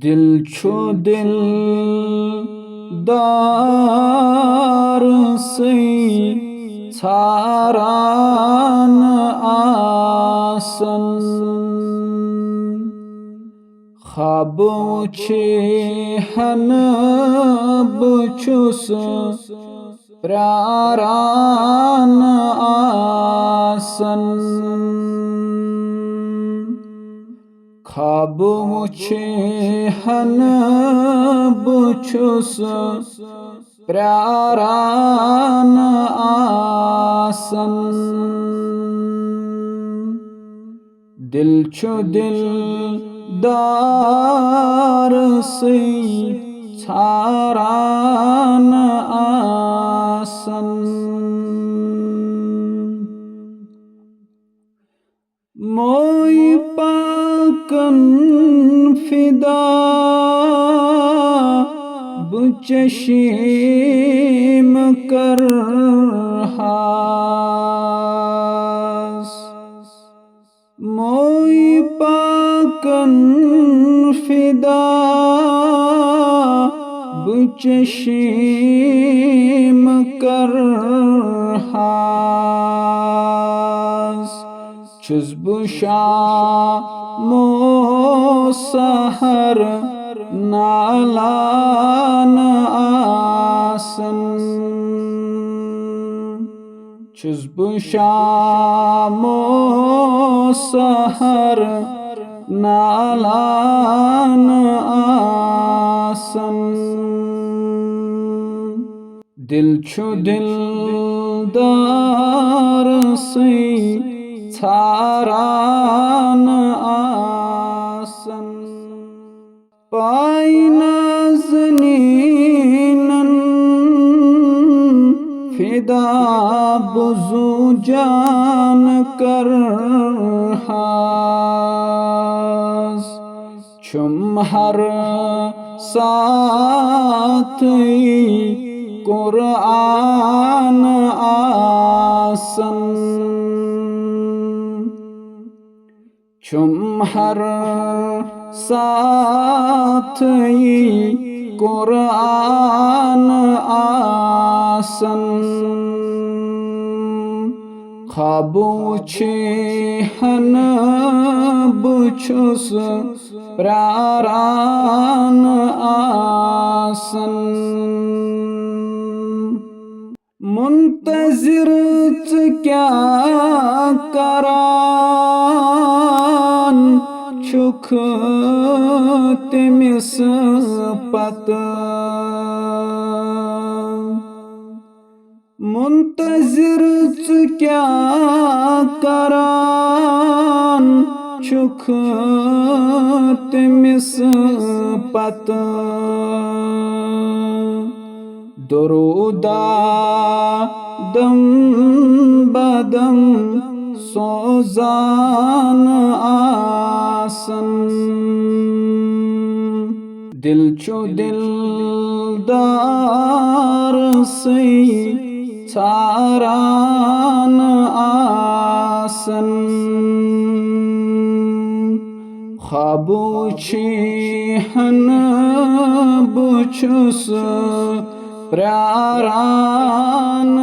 दिल छो दिल दार सई छारान आसन ख्वाब छे हन बुछुस प्रारान आसन ख्वाब मुझे हन बुछुस प्रारान आसन दिल छो दिल दार सई छारान आसन मोई पाकन फिदा बुचशीम कर हास मोई पाकन फिदा बुचशीम कर हास चुज़बु शामो सहर नालान आसन चुज़बु शामो सहर नालान आसन दिल छो दिल दार सई छारान आसन पाई नाज़नीनन फिदा बुज़ु जान कर हास चुम हर साथ कुरान आसन चुम हर साथ कुरान आसन ख्वाब छे हन बुछुस प्रारान आसन मुंतज़िर क्या करान छुख तिमिस पत मुंतज़िर क्या करान छुख तिमिस पत दुरुदा दम बदम सोजान आसन दिल छो दिल दार सई छारान आसन ख्वाब छे हन बुछुस प्रारान